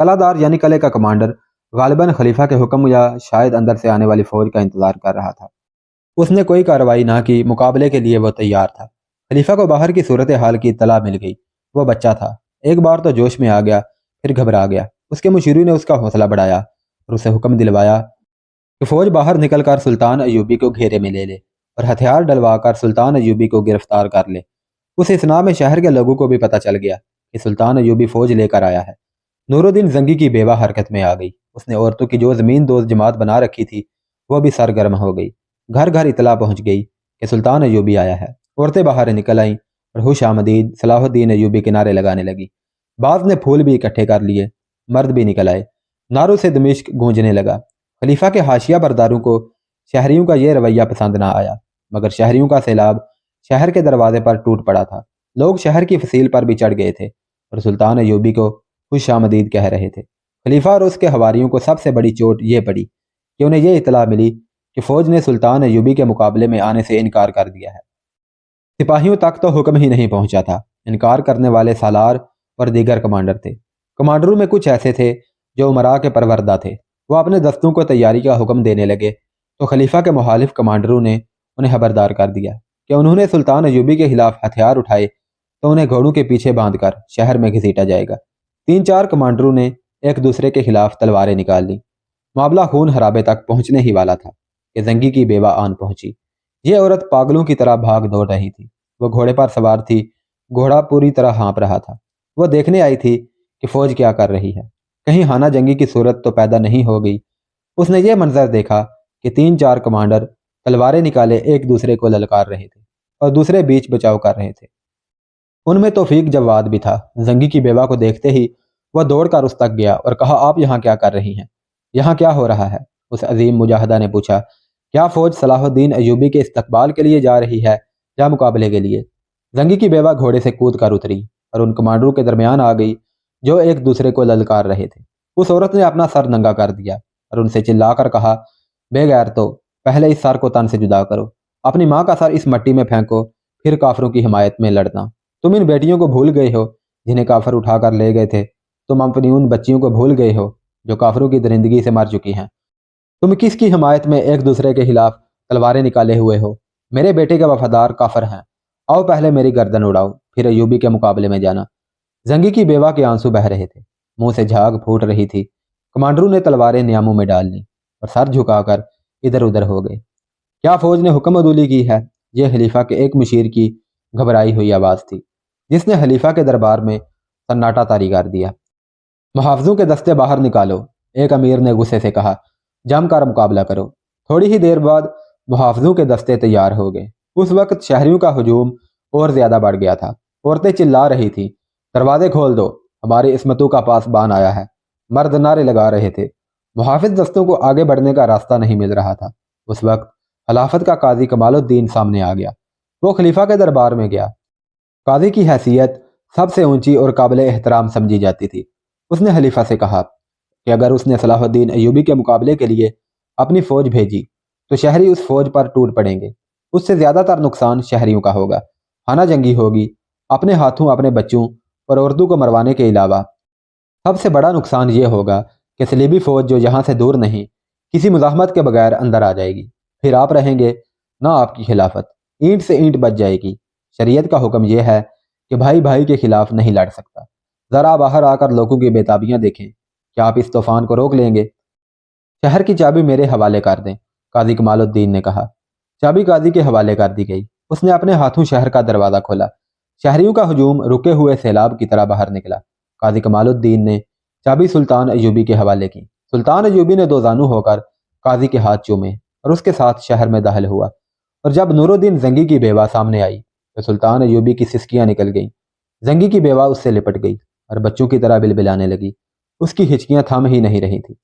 کلادار یعنی قلعے کا کمانڈر غالباً خلیفہ کے حکم یا شاید اندر سے آنے والی فوج کا انتظار کر رہا تھا۔ اس نے کوئی کارروائی نہ کی، مقابلے کے لیے وہ تیار تھا۔ خلیفہ کو باہر کی صورتحال کی اطلاع مل گئی۔ وہ بچہ تھا، ایک بار تو جوش میں آ گیا، پھر گھبرا گیا۔ اس کے مشیروں نے اس کا حوصلہ بڑھایا اور اسے حکم دلوایا کہ فوج باہر نکل کر سلطان ایوبی کو گھیرے میں لے لے اور ہتھیار ڈلوا کر سلطان ایوبی کو گرفتار کر لے۔ اس اثناء میں شہر کے لوگوں کو بھی پتہ چل گیا کہ سلطان ایوبی فوج لے کر آیا ہے۔ نور الدین زنگی کی بیوہ حرکت میں آ گئی۔ اس نے عورتوں کی جو زمین دوز جماعت بنا رکھی تھی وہ بھی سرگرم ہو گئی۔ گھر گھر اطلاع پہنچ گئی کہ سلطان ایوبی آیا ہے۔ عورتیں باہر نکل آئیں اور خوش آمدید صلاح الدین ایوبی کے نعرے لگانے لگی۔ بعض نے پھول بھی اکٹھے کر لیے، مرد بھی نکل آئے۔ نعروں سے دمشق گونجنے لگا۔ خلیفہ کے حاشیہ برداروں کو شہریوں کا یہ رویہ پسند نہ آیا، مگر شہریوں کا سیلاب شہر کے دروازے پر ٹوٹ پڑا تھا۔ لوگ شہر کی فصیل پر بھی چڑھ گئے تھے اور سلطان ایوبی کو خوش آمدید کہہ رہے تھے۔ خلیفہ اور اس کے حواریوں کو سب سے بڑی چوٹ یہ پڑی کہ انہیں یہ اطلاع ملی کہ فوج نے سلطان ایوبی کے مقابلے میں آنے سے انکار کر دیا ہے۔ سپاہیوں تک تو حکم ہی نہیں پہنچا تھا۔ انکار کرنے والے سالار اور دیگر کمانڈر تھے۔ کمانڈروں میں کچھ ایسے تھے جو امراء کے پروردہ تھے۔ وہ اپنے دستوں کو تیاری کا حکم دینے لگے تو خلیفہ کے مخالف کمانڈروں نے انہیں خبردار کر دیا کہ انہوں نے سلطان ایوبی کے خلاف ہتھیار اٹھائے تو انہیں گھوڑوں کے پیچھے باندھ کر شہر میں گھسیٹا جائے گا۔ 3-4 کمانڈروں نے ایک دوسرے کے خلاف تلواریں نکال لیں۔ معاملہ خون خرابے تک پہنچنے ہی والا تھا کہ زنگی کی بیوہ آن پہنچی۔ یہ عورت پاگلوں کی طرح بھاگ دوڑ رہی تھی۔ وہ گھوڑے پر سوار تھی، گھوڑا پوری طرح ہانپ رہا تھا۔ وہ دیکھنے آئی تھی کہ فوج کیا کر رہی ہے، کہیں ہانہ جنگی کی صورت تو پیدا نہیں ہو گئی۔ اس نے یہ منظر دیکھا کہ 3-4 کمانڈر تلواریں نکالے ایک دوسرے کو للکار رہے تھے اور دوسرے بیچ بچاؤ کر رہے تھے۔ ان میں توفیق جواد بھی تھا۔ زنگی کی بیوہ کو دیکھتے ہی وہ دوڑ کر اس تک گیا اور کہا، آپ یہاں کیا کر رہی ہیں؟ یہاں کیا ہو رہا ہے؟ اس عظیم مجاہدہ نے پوچھا، کیا فوج صلاح الدین ایوبی کے استقبال کے لیے جا رہی ہے یا مقابلے کے لیے؟ زنگی کی بیوہ گھوڑے سے کود کر اتری اور ان کمانڈروں کے درمیان آ گئی جو ایک دوسرے کو للکار رہے تھے۔ اس عورت نے اپنا سر ننگا کر دیا اور ان سے چلا کر کہا، بے غیر تو پہلے اس سر کو تن سے جدا کرو، اپنی ماں کا سر اس مٹی میں پھینکو، پھر کافروں کی حمایت میں لڑنا۔ تم ان بیٹیوں کو بھول گئے ہو جنہیں کافر اٹھا کر لے گئے تھے۔ تم اپنی ان بچیوں کو بھول گئے ہو جو کافروں کی درندگی سے مر چکی ہیں۔ تم کس کی حمایت میں ایک دوسرے کے خلاف تلواریں نکالے ہوئے ہو؟ میرے بیٹے کے وفادار کافر ہیں، آؤ پہلے میری گردن اڑاؤ، پھر ایوبی کے مقابلے میں جانا۔ زنگی کی بیوہ کے آنسو بہہ رہے تھے، منہ سے جھاگ پھوٹ رہی تھی۔ کمانڈروں نے تلواریں نیاموں میں ڈال لیں اور سر جھکا کر ادھر ادھر ہو گئے۔ کیا فوج نے حکم عدولی کی ہے؟ یہ خلیفہ کے ایک مشیر کی گھبرائی ہوئی آواز تھی جس نے خلیفہ کے دربار میں سناٹا طاری کر دیا۔ محافظوں کے دستے باہر نکالو، ایک امیر نے غصے سے کہا، جم کر مقابلہ کرو۔ تھوڑی ہی دیر بعد محافظوں کے دستے تیار ہو گئے۔ اس وقت شہریوں کا ہجوم اور زیادہ بڑھ گیا تھا۔ عورتیں چلا رہی تھیں، دروازے کھول دو، ہماری عصمتوں کا پاسبان آیا ہے۔ مرد نعرے لگا رہے تھے۔ محافظ دستوں کو آگے بڑھنے کا راستہ نہیں مل رہا تھا۔ اس وقت خلافت کا قاضی کمال الدین سامنے آ گیا۔ وہ خلیفہ کے دربار میں گیا۔ قاضی کی حیثیت سب سے اونچی اور قابل احترام سمجھی جاتی تھی۔ اس نے خلیفہ سے کہا کہ اگر اس نے صلاح الدین ایوبی کے مقابلے کے لیے اپنی فوج بھیجی تو شہری اس فوج پر ٹوٹ پڑیں گے۔ اس سے زیادہ تر نقصان شہریوں کا ہوگا، خانہ جنگی ہوگی، اپنے ہاتھوں اپنے بچوں اور عورتوں کو مروانے کے علاوہ سب سے بڑا نقصان یہ ہوگا کہ صلیبی فوج جو یہاں سے دور نہیں کسی مزاحمت کے بغیر اندر آ جائے گی، پھر آپ رہیں گے نہ آپ کی خلافت اینٹ سے اینٹ بچ جائے گی۔ شریعت کا حکم یہ ہے کہ بھائی بھائی کے خلاف نہیں لڑ سکتا۔ ذرا باہر آ کر لوگوں کی بےتابیاں دیکھیں، کیا آپ اس طوفان کو روک لیں گے؟ شہر کی چابی میرے حوالے کر دیں، قاضی کمال الدین نے کہا۔ چابی قاضی کے حوالے کر دی گئی۔ اس نے اپنے ہاتھوں شہر کا دروازہ کھولا۔ شہریوں کا ہجوم رکے ہوئے سیلاب کی طرح باہر نکلا۔ قاضی کمال الدین نے چابی سلطان ایوبی کے حوالے کی۔ سلطان ایوبی نے دو زانو ہو کر قاضی کے ہاتھ چومے اور اس کے ساتھ شہر میں داخل ہوا۔ اور جب نور الدین زنگی کی بیوہ سامنے آئی تو سلطان ایوبی کی سسکیاں نکل گئیں۔ زنگی کی بیوہ اس سے لپٹ گئی اور بچوں کی طرح بلبلانے لگی۔ اس کی ہچکیاں تھم ہی نہیں رہی تھیں۔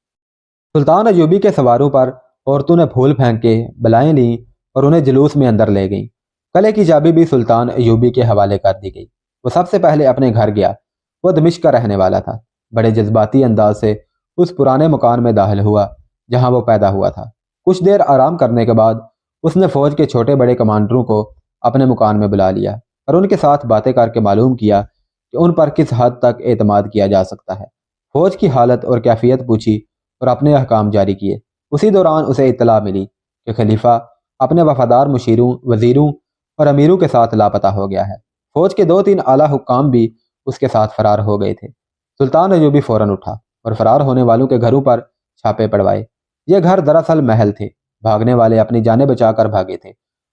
سلطان ایوبی کے سواروں پر عورتوں نے پھول پھینک کے بلائیں لیں اور انہیں جلوس میں اندر لے گئیں۔ قلعے کی چابی بھی سلطان ایوبی کے حوالے کر دی گئی۔ وہ سب سے پہلے اپنے گھر گیا۔ وہ دمشق کا رہنے والا تھا۔ بڑے جذباتی انداز سے اس پرانے مکان میں داخل ہوا جہاں وہ پیدا ہوا تھا۔ کچھ دیر آرام کرنے کے بعد اس نے فوج کے چھوٹے بڑے کمانڈروں کو اپنے مکان میں بلا لیا اور ان کے ساتھ باتیں کر کے معلوم کیا کہ ان پر کس حد تک اعتماد کیا جا سکتا ہے۔ فوج کی حالت اور کیفیت پوچھی اور اپنے احکام جاری کیے۔ اسی دوران اسے اطلاع ملی کہ خلیفہ اپنے وفادار مشیروں، وزیروں اور امیروں کے ساتھ لاپتہ ہو گیا ہے۔ فوج کے 2-3 اعلیٰ حکام بھی اس کے ساتھ فرار ہو گئے تھے۔ سلطان ایوبی فوراً اٹھا اور فرار ہونے والوں کے گھروں پر چھاپے پڑوائے۔ یہ گھر دراصل محل تھے۔ بھاگنے والے اپنی جانیں بچا کر بھاگے تھے۔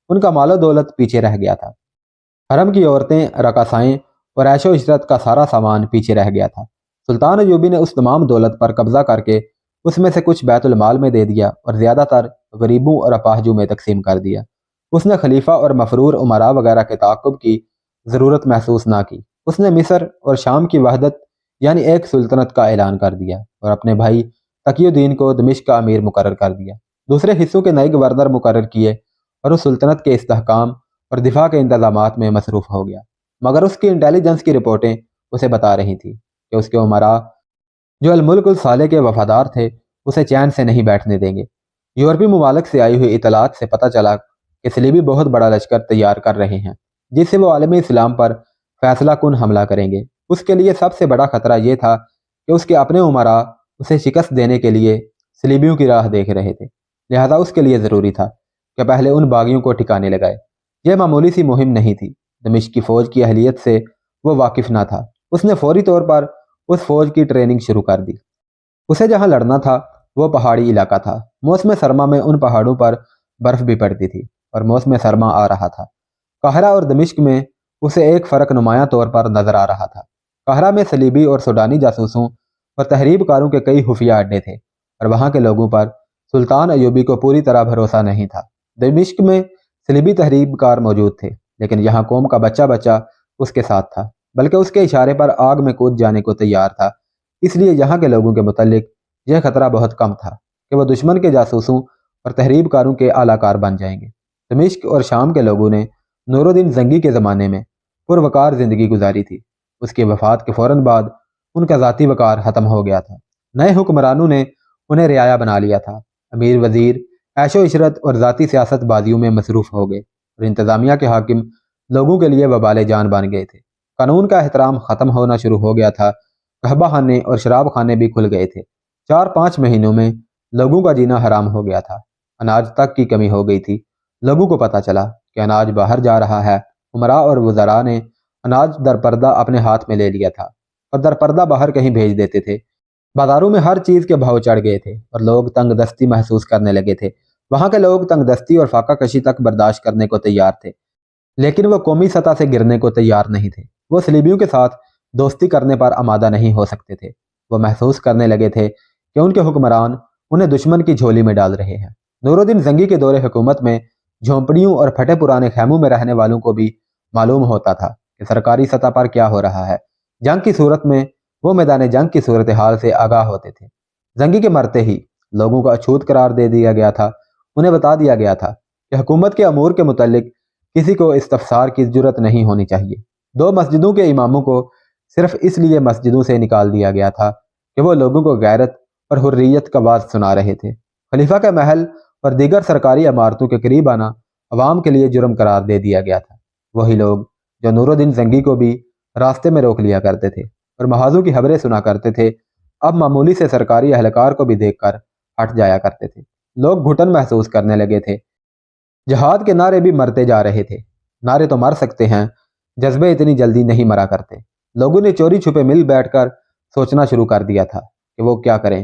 ان کا مال و دولت پیچھے رہ گیا تھا۔ حرم کی عورتیں، رقاصائیں اور عیش و عشرت کا سارا سامان پیچھے رہ گیا تھا۔ سلطان ایوبی نے اس تمام دولت پر قبضہ کر کے اس میں سے کچھ بیت المال میں دے دیا اور زیادہ تر غریبوں اور اپاہجوں میں تقسیم کر دیا۔ اس نے خلیفہ اور مفرور امراء وغیرہ کے تعاقب کی ضرورت محسوس نہ کی۔ اس نے مصر اور شام کی وحدت یعنی ایک سلطنت کا اعلان کر دیا اور اپنے بھائی تقی الدین کو دمشق کا امیر مقرر کر دیا۔ دوسرے حصوں کے نئے گورنر مقرر کیے اور اس سلطنت کے استحکام اور دفاع کے انتظامات میں مصروف ہو گیا۔ مگر اس کی انٹیلیجنس کی رپورٹیں اسے بتا رہی تھیں کہ اس کے امراء جو الملک الصالح کے وفادار تھے اسے چین سے نہیں بیٹھنے دیں گے۔ یورپی ممالک سے آئی ہوئی اطلاعات سے پتہ چلا کہ صلیبی بہت بڑا لشکر تیار کر رہے ہیں جس سے وہ عالم اسلام پر فیصلہ کن حملہ کریں گے۔ اس کے لیے سب سے بڑا خطرہ یہ تھا کہ اس کے اپنے امراء اسے شکست دینے کے لیے صلیبیوں کی راہ دیکھ رہے تھے، لہذا اس کے لیے ضروری تھا کہ پہلے ان باغیوں کو ٹھکانے لگائے۔ یہ معمولی سی مہم نہیں تھی۔ دمشق کی فوج کی اہلیت سے وہ واقف نہ تھا۔ اس نے فوری طور پر اس فوج کی ٹریننگ شروع کر دی۔ اسے جہاں لڑنا تھا وہ پہاڑی علاقہ تھا۔ موسم سرما میں ان پہاڑوں پر برف بھی پڑتی تھی اور موسم سرما آ رہا تھا۔ قاہرہ اور دمشق میں اسے ایک فرق نمایاں طور پر نظر آ رہا تھا۔ قاہرہ میں صلیبی اور سوڈانی جاسوسوں اور تحریب کاروں کے کئی خفیہ اڈے تھے اور وہاں کے لوگوں پر سلطان ایوبی کو پوری طرح بھروسہ نہیں تھا۔ دمشق میں صلیبی تحریب کار موجود تھے لیکن یہاں قوم کا بچہ بچہ اس کے ساتھ تھا، بلکہ اس کے اشارے پر آگ میں کود جانے کو تیار تھا۔ اس لیے یہاں کے لوگوں کے متعلق یہ خطرہ بہت کم تھا کہ وہ دشمن کے جاسوسوں اور تحریب کاروں کے اعلیٰ کار بن جائیں گے۔ دمشق اور شام کے لوگوں نے نور الدین زنگی کے زمانے میں پروقار زندگی گزاری تھی۔ اس کی وفات کے فوراً بعد ان کا ذاتی وقار ختم ہو گیا تھا۔ نئے حکمرانوں نے انہیں رعایا بنا لیا تھا۔ امیر وزیر عیش و عشرت اور ذاتی سیاست بازیوں میں مصروف ہو گئے اور انتظامیہ کے حاکم لوگوں کے لیے وبال جان بن گئے تھے۔ قانون کا احترام ختم ہونا شروع ہو گیا تھا۔ قہبہ خانے اور شراب خانے بھی کھل گئے تھے۔ 4-5 مہینوں میں لوگوں کا جینا حرام ہو گیا تھا۔ اناج تک کی کمی ہو گئی تھی۔ لوگوں کو پتہ چلا کہ اناج باہر جا رہا ہے۔ امراء اور وزراء نے اناج درپردہ اپنے ہاتھ میں لے لیا تھا اور درپردہ باہر کہیں بھیج دیتے تھے۔ بازاروں میں ہر چیز کے بھاؤ چڑھ گئے تھے اور لوگ تنگ دستی محسوس کرنے لگے تھے۔ وہاں کے لوگ تنگ دستی اور فاقہ کشی تک برداشت کرنے کو تیار تھے لیکن وہ قومی سطح سے گرنے کو تیار نہیں تھے۔ وہ صلیبیوں کے ساتھ دوستی کرنے پر آمادہ نہیں ہو سکتے تھے۔ وہ محسوس کرنے لگے تھے کہ ان کے حکمران انہیں دشمن کی جھولی میں ڈال رہے ہیں۔ نور الدین زنگی کے دور حکومت میں جھونپڑیوں اور پھٹے پرانے خیموں میں رہنے والوں کو بھی معلوم ہوتا تھا کہ سرکاری سطح پر کیا ہو رہا ہے۔ جنگ کی صورت میں وہ میدان جنگ کی صورتحال سے آگاہ ہوتے تھے۔ زنگی کے مرتے ہی لوگوں کو اچھوت قرار دے دیا گیا تھا۔ انہیں بتا دیا گیا تھا کہ حکومت کے امور کے متعلق کسی کو استفسار کی جرت نہیں ہونی چاہیے۔ 2 مسجدوں کے اماموں کو صرف اس لیے مسجدوں سے نکال دیا گیا تھا کہ وہ لوگوں کو غیرت اور حریت کا واعظ سنا رہے تھے۔ خلیفہ کے محل اور دیگر سرکاری عمارتوں کے قریب آنا عوام کے لیے جرم قرار دے دیا گیا تھا۔ وہی لوگ جو نور الدین زنگی کو بھی راستے میں روک لیا کرتے تھے اور محاذوں کی خبریں سنا کرتے تھے اب معمولی سے سرکاری اہلکار کو بھی دیکھ کر ہٹ جایا کرتے تھے۔ لوگ گھٹن محسوس کرنے لگے تھے۔ جہاد کے نعرے بھی مرتے جا رہے تھے۔ نعرے تو مر سکتے ہیں، جذبے اتنی جلدی نہیں مرا کرتے۔ لوگوں نے چوری چھپے مل بیٹھ کر سوچنا شروع کر دیا تھا کہ وہ کیا کریں۔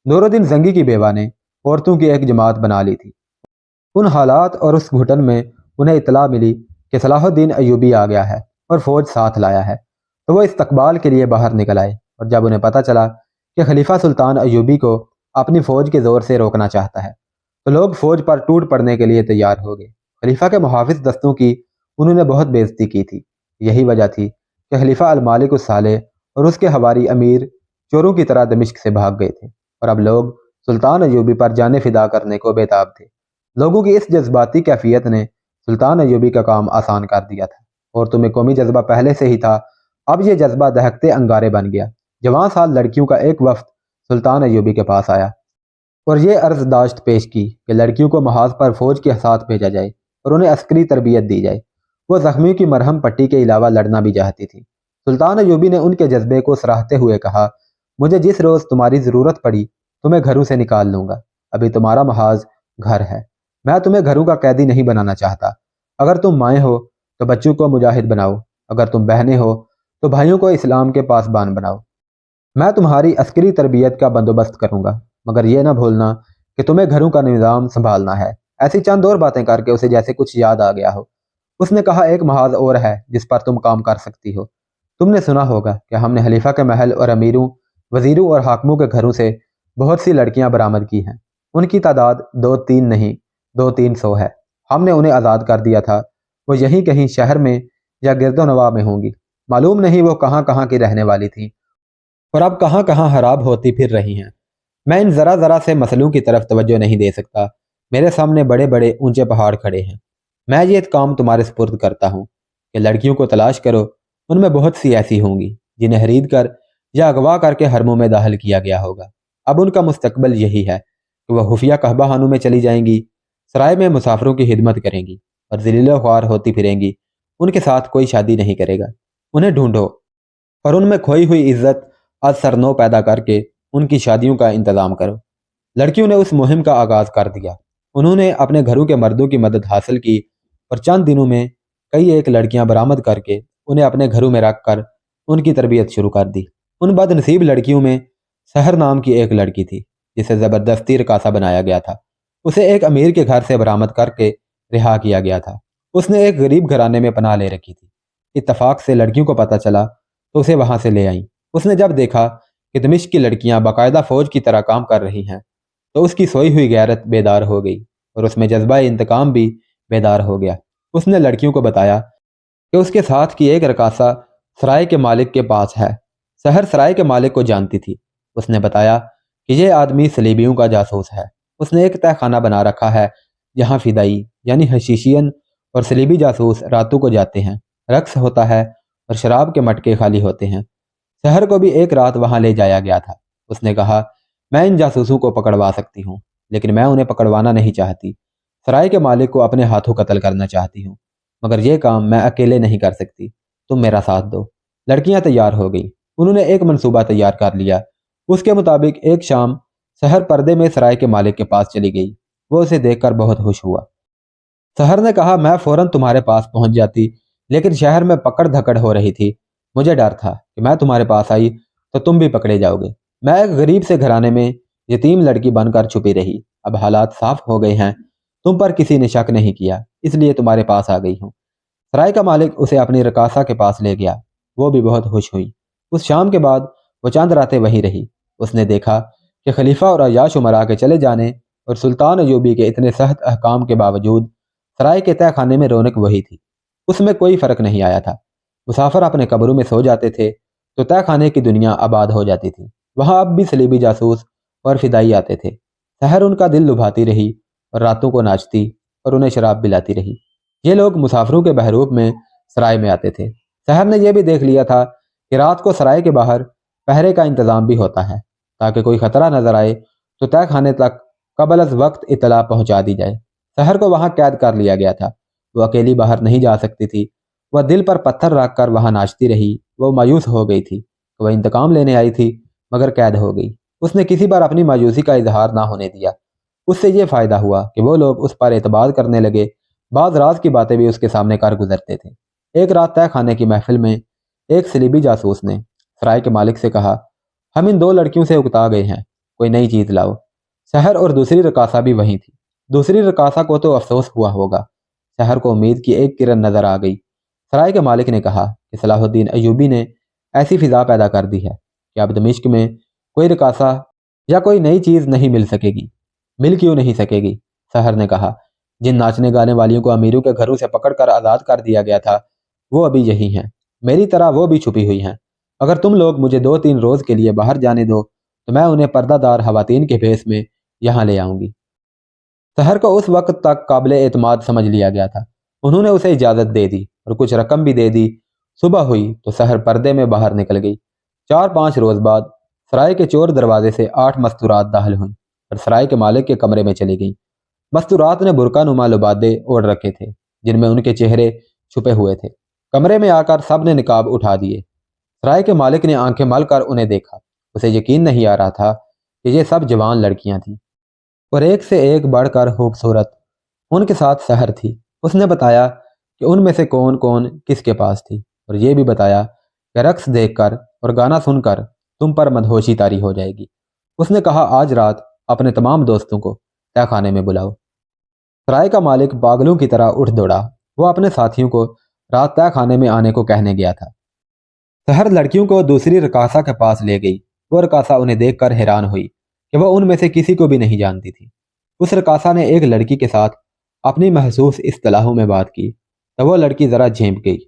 نور الدین زنگی کی بیوہ نے عورتوں کی ایک جماعت بنا لی تھی۔ ان حالات اور اس گھٹن میں انہیں اطلاع ملی کہ صلاح الدین ایوبی آ گیا ہے اور فوج ساتھ لایا ہے، تو وہ استقبال کے لیے باہر نکل آئے۔ اور جب انہیں پتہ چلا کہ خلیفہ سلطان ایوبی کو اپنی فوج کے زور سے روکنا چاہتا ہے تو لوگ فوج پر ٹوٹ پڑنے کے لیے تیار ہو گئے۔ خلیفہ کے محافظ دستوں کی انہوں نے بہت بے عزتی کی تھی۔ یہی وجہ تھی کہ خلیفہ المالک الصالح اور اس کے حواری امیر چوروں کی طرح دمشق سے بھاگ گئے تھے اور اب لوگ سلطان ایوبی پر جانیں فدا کرنے کو بے تاب تھے۔ لوگوں کی اس جذباتی کیفیت نے سلطان ایوبی کا کام آسان کر دیا تھا۔ اور تمہیں قومی جذبہ پہلے سے ہی تھا، اب یہ جذبہ دہکتے انگارے بن گیا۔ جوان سال لڑکیوں کا ایک وفد سلطان ایوبی کے پاس آیا اور یہ عرض داشت پیش کی کہ لڑکیوں کو محاذ پر فوج کے ساتھ بھیجا جائے اور انہیں عسکری تربیت دی جائے۔ وہ زخمیوں کی مرہم پٹی کے علاوہ لڑنا بھی چاہتی تھی۔ سلطان ایوبی نے ان کے جذبے کو سراہتے ہوئے کہا، مجھے جس روز تمہاری ضرورت پڑی تمہیں گھروں سے نکال لوں گا۔ ابھی تمہارا محاذ گھر ہے، میں تمہیں گھروں کا قیدی نہیں بنانا چاہتا۔ اگر تم مائیں ہو تو بچوں کو مجاہد بناؤ، اگر تم بہنیں ہو تو بھائیوں کو اسلام کے پاسبان بناؤ۔ میں تمہاری عسکری تربیت کا بندوبست کروں گا، مگر یہ نہ بھولنا کہ تمہیں گھروں کا نظام سنبھالنا ہے۔ ایسی چند اور باتیں کر کے اسے جیسے کچھ یاد آ گیا ہو، اس نے کہا، ایک محاذ اور ہے جس پر تم کام کر سکتی ہو۔ تم نے سنا ہوگا کہ ہم نے خلیفہ کے محل اور امیروں، وزیروں اور حاکموں کے گھروں سے بہت سی لڑکیاں برآمد کی ہیں۔ ان کی تعداد 2-3 نہیں، 200-300 ہے۔ ہم نے انہیں آزاد کر دیا تھا، وہ یہیں کہیں شہر میں یا گرد و نواح میں ہوں گی۔ معلوم نہیں وہ کہاں کہاں کی رہنے والی تھیں اور اب کہاں کہاں خراب ہوتی پھر رہی ہیں۔ میں ان ذرا ذرا سے مسئلوں کی طرف توجہ نہیں دے سکتا، میرے سامنے بڑے بڑے اونچے پہاڑ کھڑے ہیں۔ میں یہ کام تمہارے سپرد کرتا ہوں کہ لڑکیوں کو تلاش کرو، ان میں بہت سی ایسی ہوں گی جنہیں خرید کر یا اغوا کر کے حرموں میں داخل کیا گیا ہوگا۔ اب ان کا مستقبل یہی ہے کہ وہ خفیہ قحبہ خانوں میں چلی جائیں گی، سرائے میں مسافروں کی خدمت کریں گی اور ذلیل و خوار ہوتی پھریں گی۔ ان کے ساتھ کوئی شادی نہیں کرے گا۔ انہیں ڈھونڈو اور ان میں کھوئی ہوئی عزت از سر نو پیدا کر کے ان کی شادیوں کا انتظام کرو۔ لڑکیوں نے اس مہم کا آغاز کر دیا۔ انہوں نے اپنے گھروں کے مردوں کی مدد حاصل کی اور چند دنوں میں کئی ایک لڑکیاں برآمد کر کے انہیں اپنے گھروں میں رکھ کر ان کی تربیت شروع کر دی۔ ان بد نصیب لڑکیوں میں سحر نام کی ایک لڑکی تھی جسے زبردستی رقاصہ بنایا گیا تھا۔ اسے ایک امیر کے گھر سے برآمد کر کے رہا کیا گیا تھا۔ اس نے ایک غریب گھرانے میں پناہ لے رکھی تھی۔ اتفاق سے لڑکیوں کو پتہ چلا تو اسے وہاں سے لے آئیں۔ اس نے جب دیکھا کہ دمشق کی لڑکیاں باقاعدہ فوج کی طرح کام کر رہی ہیں تو اس کی سوئی ہوئی غیرت بیدار ہو گئی اور اس میں جذبہ انتقام بھی بیدار ہو گیا۔ اس نے لڑکیوں کو بتایا کہ اس کے ساتھ کی ایک رقاصہ سرائے کے مالک کے پاس ہے۔ سحر سرائے کے مالک کو جانتی تھی۔ اس نے بتایا کہ یہ آدمی صلیبیوں کا جاسوس ہے۔ اس نے ایک تہہ خانہ بنا رکھا ہے جہاں فدائی یعنی حشیشین اور صلیبی جاسوس راتوں کو جاتے ہیں، رقص ہوتا ہے اور شراب کے مٹکے خالی ہوتے ہیں۔ سحر کو بھی ایک رات وہاں لے جایا گیا تھا۔ اس نے کہا، میں ان جاسوسوں کو پکڑوا سکتی ہوں، لیکن میں انہیں پکڑوانا نہیں چاہتی۔ سرائے کے مالک کو اپنے ہاتھوں قتل کرنا چاہتی ہوں، مگر یہ کام میں اکیلے نہیں کر سکتی، تم میرا ساتھ دو۔ لڑکیاں تیار ہو گئیں۔ انہوں نے ایک منصوبہ تیار کر لیا۔ اس کے مطابق ایک شام سحر پردے میں سرائے کے مالک کے پاس چلی گئی۔ وہ اسے دیکھ کر بہت خوش ہوا۔ سحر نے کہا، میں فوراً تمہارے پاس پہنچ جاتی، لیکن شہر میں پکڑ دھکڑ ہو رہی تھی۔ مجھے ڈر تھا کہ میں تمہارے پاس آئی تو تم بھی پکڑے جاؤ گے۔ میں ایک غریب سے گھرانے میں یتیم لڑکی بن کر چھپی رہی۔ اب حالات صاف ہو گئے ہیں، تم پر کسی نے شک نہیں کیا، اس لیے تمہارے پاس آ گئی ہوں۔ سرائے کا مالک اسے اپنی رقاصہ کے پاس لے گیا۔ وہ بھی بہت خوش ہوئی۔ اس شام کے بعد وہ چند راتیں وہیں رہی۔ اس نے دیکھا کہ خلیفہ اور عیاش امراء کے چلے جانے اور سلطان ایوبی کے اتنے سخت احکام کے باوجود سرائے کے تہہ خانے میں رونق وہی تھی۔ اس میں کوئی فرق نہیں آیا تھا۔ مسافر اپنے قبروں میں سو جاتے تھے تو تہہ خانے کی دنیا آباد ہو جاتی تھی۔ وہاں اب بھی صلیبی جاسوس اور فدائی آتے تھے۔ سحر ان کا دل لبھاتی رہی اور راتوں کو ناچتی اور انہیں شراب پلاتی رہی۔ یہ لوگ مسافروں کے بحروب میں سرائے میں آتے تھے۔ سحر نے یہ بھی دیکھ لیا تھا کہ رات کو سرائے کے باہر پہرے کا انتظام بھی ہوتا ہے تاکہ کوئی خطرہ نظر آئے تو تہہ خانے تک قبل از وقت اطلاع پہنچا دی جائے۔ سحر کو وہاں قید کر لیا گیا تھا۔ وہ اکیلی باہر نہیں جا سکتی تھی۔ وہ دل پر پتھر رکھ کر وہاں ناچتی رہی۔ وہ مایوس ہو گئی تھی۔ وہ انتقام لینے آئی تھی مگر قید ہو گئی۔ اس نے کسی بار اپنی مایوسی کا اظہار نہ ہونے دیا۔ اس سے یہ فائدہ ہوا کہ وہ لوگ اس پر اعتماد کرنے لگے۔ بعض راز کی باتیں بھی اس کے سامنے کر گزرتے تھے۔ ایک رات تہہ خانے کی محفل میں ایک صلیبی جاسوس نے سرائے کے مالک سے کہا، ہم ان 2 لڑکیوں سے اکتا گئے ہیں، کوئی نئی چیز لاؤ۔ سحر اور دوسری رقاصہ بھی وہیں تھی۔ دوسری رقاصہ کو تو افسوس ہوا ہوگا۔ سحر کو امید کی ایک کرن نظر آ گئی۔ سرائے کے مالک نے کہا کہ صلاح الدین ایوبی نے ایسی فضا پیدا کر دی ہے کہ اب دمشق میں کوئی رقاصہ یا کوئی نئی چیز نہیں مل سکے گی۔ مل کیوں نہیں سکے گی؟ سحر نے کہا، جن ناچنے گانے والیوں کو امیروں کے گھروں سے پکڑ کر آزاد کر دیا گیا تھا وہ ابھی یہی ہیں، میری طرح وہ بھی چھپی ہوئی ہیں۔ اگر تم لوگ مجھے 2-3 روز کے لیے باہر جانے دو تو میں انہیں پردہ دار خواتین کے بھیس میں یہاں لے آؤں گی۔ سحر کو اس وقت تک قابل اعتماد سمجھ لیا گیا تھا۔ انہوں نے اسے اجازت دے دی اور کچھ رقم بھی دے دی۔ صبح ہوئی تو سحر پردے میں باہر نکل گئی۔ 4-5 روز بعد سرائے کے چور دروازے سے 8 مستورات داخل ہوئیں اور سرائے کے مالک کے کمرے میں چلی گئیں۔ مستورات نے برقع نما لبادے اوڑھ رکھے تھے جن میں ان کے چہرے چھپے ہوئے تھے۔ کمرے میں آ کر سب نے نقاب اٹھا دیے۔ سرائے کے مالک نے آنکھیں مل کر انہیں دیکھا۔ اسے یقین نہیں آ رہا تھا کہ یہ سب جوان لڑکیاں تھیں اور ایک سے ایک بڑھ کر خوبصورت۔ ان کے ساتھ سحر تھی۔ اس نے بتایا کہ ان میں سے کون کون کس کے پاس تھی، اور یہ بھی بتایا کہ رقص دیکھ کر اور گانا سن کر تم پر مدہوشی طاری ہو جائے گی۔ اس نے کہا آج رات اپنے تمام دوستوں کو تہہ خانے میں بلاؤ۔ سرائے کا مالک پاگلوں کی طرح اٹھ دوڑا۔ وہ اپنے ساتھیوں کو رات تہہ خانے میں آنے کو کہنے گیا تھا۔ سحر لڑکیوں کو دوسری رقاصہ کے پاس لے گئی۔ وہ رقاصہ انہیں دیکھ کر حیران ہوئی کہ وہ ان میں سے کسی کو بھی نہیں جانتی تھی۔ اس رقاصہ نے ایک لڑکی کے ساتھ اپنی محسوس اصطلاحوں میں بات کی تو وہ لڑکی ذرا جھینپ گئی۔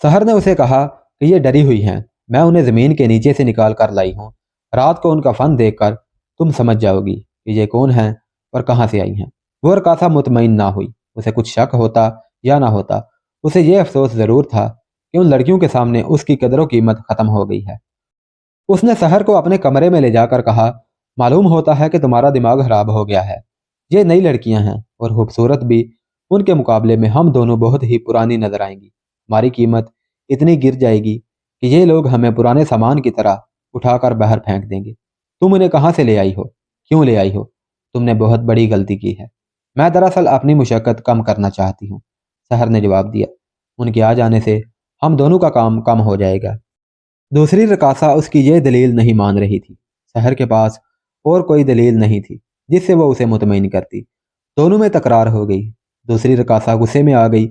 سحر نے اسے کہا کہ یہ ڈری ہوئی ہیں، میں انہیں زمین کے نیچے سے نکال کر لائی ہوں۔ رات کو ان کا فن دیکھ کر تم سمجھ جاؤ گی کہ یہ کون ہیں اور کہاں سے آئی ہیں۔ وہ رقاصہ مطمئن نہ ہوئی۔ اسے کچھ شک ہوتا یا نہ ہوتا، اسے یہ افسوس ضرور تھا کہ ان لڑکیوں کے سامنے اس کی قدر و قیمت ختم ہو گئی ہے۔ اس نے سحر کو اپنے کمرے میں لے جا کر کہا معلوم ہوتا ہے کہ تمہارا دماغ خراب ہو گیا ہے۔ یہ نئی لڑکیاں ہیں اور خوبصورت بھی، ان کے مقابلے میں ہم دونوں بہت ہی پرانی نظر آئیں گی۔ ہماری قیمت اتنی گر جائے گی کہ یہ لوگ ہمیں پرانے سامان کی طرح اٹھا کر باہر پھینک دیں گے۔ تم انہیں کہاں سے لے آئی ہو؟ کیوں لے آئی ہو؟ تم نے بہت بڑی غلطی کی ہے۔ میں دراصل اپنی مشقت کم کرنا چاہتی ہوں، سحر نے جواب دیا۔ ان کے آ جانے سے ہم دونوں کا کام کم ہو جائے گا۔ دوسری رقاصہ اس کی یہ دلیل نہیں مان رہی تھی۔ سحر کے پاس اور کوئی دلیل نہیں تھی جس سے وہ اسے مطمئن کرتی۔ دونوں میں تکرار ہو گئی۔ دوسری رقاصہ غصے میں آ گئی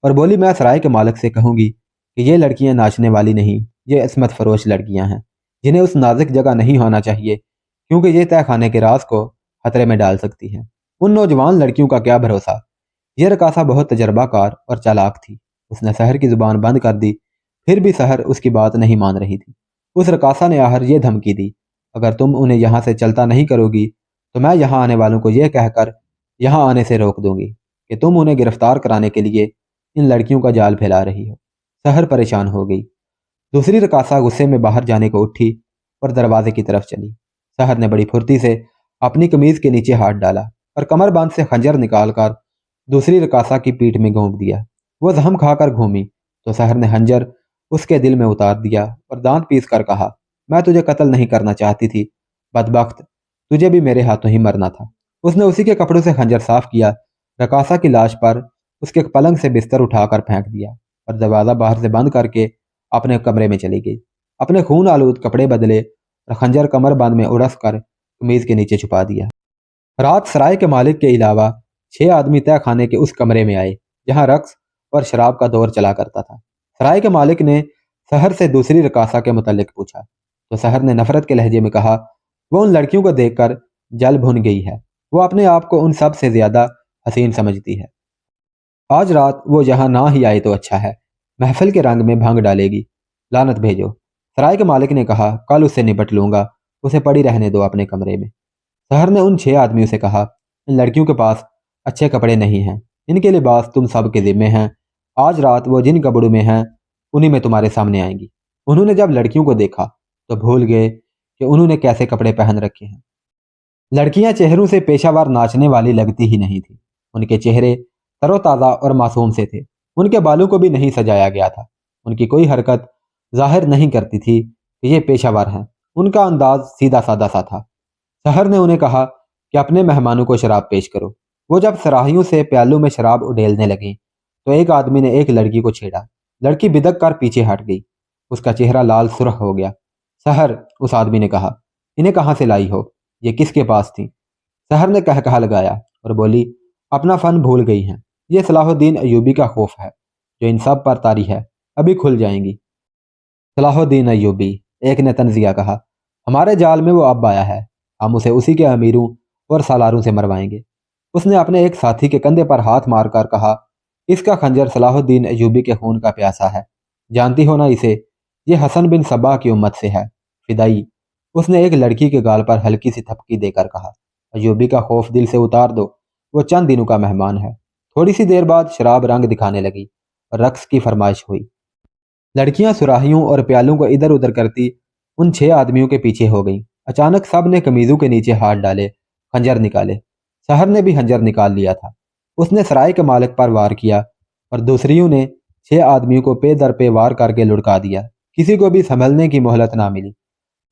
اور بولی میں سرائے کے مالک سے کہوں گی کہ یہ لڑکیاں ناچنے والی نہیں، یہ عصمت فروش لڑکیاں ہیں جنہیں اس نازک جگہ نہیں ہونا چاہیے کیونکہ یہ تہہ خانے کے راز کو خطرے میں ڈال سکتی ہیں۔ ان نوجوان لڑکیوں کا کیا بھروسہ؟ یہ رقاصہ بہت تجربہ کار اور چالاک تھی۔ اس نے سحر کی زبان بند کر دی، پھر بھی سحر اس کی بات نہیں مان رہی تھی۔ اس رقاصہ نے آخر یہ دھمکی دی اگر تم انہیں یہاں سے چلتا نہیں کرو گی تو میں یہاں آنے والوں کو یہ کہہ کر یہاں آنے سے روک دوں گی کہ تم انہیں گرفتار کرانے کے لیے ان لڑکیوں کا جال پھیلا رہی ہو۔ سحر پریشان ہو گئی۔ دوسری رقاصہ غصے میں باہر جانے کو اٹھی اور دروازے کی طرف چلی۔ سحر نے بڑی پھرتی سے اپنی قمیض کے نیچے ہاتھ ڈالا اور کمر بند سے خنجر نکال کر دوسری رقاصہ کی پیٹھ میں گھونپ دیا۔ وہ زہم کھا کر گھومی تو سحر نے خنجر اس کے دل میں اتار دیا اور دانت پیس کر کہا میں تجھے قتل نہیں کرنا چاہتی تھی بدبخت، تجھے بھی میرے ہاتھوں ہی مرنا تھا۔ اس نے اسی کے کپڑوں سے خنجر صاف کیا، رقاصہ کی لاش پر اس کے پلنگ سے بستر اٹھا کر پھینک دیا اور دروازہ باہر سے بند کر کے اپنے کمرے میں چلی گئی۔ اپنے خون آلود کپڑے بدلے اور خنجر کمر بند میں اڑس کر قمیض کے نیچے چھپا دیا۔ رات سرائے کے مالک کے علاوہ 6 آدمی تہہ خانے کے اس کمرے میں آئے جہاں رقص اور شراب کا دور چلا کرتا تھا۔ سرائے کے مالک نے سحر سے دوسری رقاصہ کے متعلق پوچھا تو سحر نے نفرت کے لہجے میں کہا وہ ان لڑکیوں کو دیکھ کر جل بھن گئی ہے، وہ اپنے آپ کو ان سب سے زیادہ حسین سمجھتی ہے۔ آج رات وہ یہاں نہ ہی آئے تو اچھا ہے، محفل کے رنگ میں بھنگ ڈالے گی، لعنت بھیجو۔ سرائے کے مالک نے کہا کل اسے نپٹ لوں گا، اسے پڑی رہنے دو اپنے کمرے میں۔ سحر نے ان 6 آدمیوں سے کہا ان لڑکیوں کے پاس اچھے کپڑے نہیں ہیں، ان کے لباس تم سب کے ذمے ہیں، آج رات وہ جن کپڑوں میں ہیں انہی میں تمہارے سامنے آئیں گی۔ انہوں نے جب لڑکیوں کو دیکھا تو بھول گئے کہ انہوں نے کیسے کپڑے پہن رکھے ہیں۔ لڑکیاں چہروں سے پیشہ ور ناچنے والی لگتی ہی نہیں تھی، ان کے چہرے تر و تازہ اور معصوم سے تھے۔ ان کے بالوں کو بھی نہیں سجایا گیا تھا، ان کی کوئی حرکت ظاہر نہیں کرتی تھی کہ یہ پیشہ ور ہیں، ان کا انداز سیدھا سادہ سا تھا۔ سحر نے انہیں کہا کہ اپنے مہمانوں کو شراب پیش کرو۔ وہ جب صراحیوں سے پیالوں میں شراب اڈیلنے لگیں تو ایک آدمی نے ایک لڑکی کو چھیڑا، لڑکی بدک کر پیچھے ہٹ گئی، اس کا چہرہ لال سرخ ہو گیا۔ سحر، اس آدمی نے کہا، انہیں کہاں سے لائی ہو؟ یہ کس کے پاس تھی؟ سحر نے کہا لگایا اور بولی اپنا فن بھول گئی ہیں، یہ صلاح الدین ایوبی کا خوف ہے جو ان سب پر طاری ہے، ابھی کھل جائیں گی۔ صلاح الدین ایوبی، ایک نے تنزیہ کہا، ہمارے جال میں وہ اب آیا ہے، ہم اسے اسی کے امیروں اور سالاروں سے مروائیں گے۔ اس نے اپنے ایک ساتھی کے کندھے پر ہاتھ مار کر کہا اس کا خنجر صلاح الدین ایوبی کے خون کا پیاسا ہے، جانتی ہو نا اسے، یہ حسن بن صبا کی امت سے ہے، فدائی۔ اس نے ایک لڑکی کے گال پر ہلکی سی تھپکی دے کر کہا ایوبی کا خوف دل سے اتار دو، وہ چند دنوں کا مہمان ہے۔ تھوڑی سی دیر بعد شراب رنگ دکھانے لگی اور رقص کی فرمائش ہوئی۔ لڑکیاں سراہیوں اور پیالوں کو ادھر ادھر کرتی ان 6 آدمیوں کے پیچھے ہو گئیں۔ اچانک سب نے قمیضوں کے نیچے ہاتھ ڈالے، خنجر نکالے۔ سحر نے بھی خنجر نکال لیا تھا۔ اس نے سرائے کے مالک پر وار کیا اور دوسریوں نے 6 آدمیوں کو پے در پے وار کر کے لڑکا دیا، کسی کو بھی سنبھلنے کی مہلت نہ ملی۔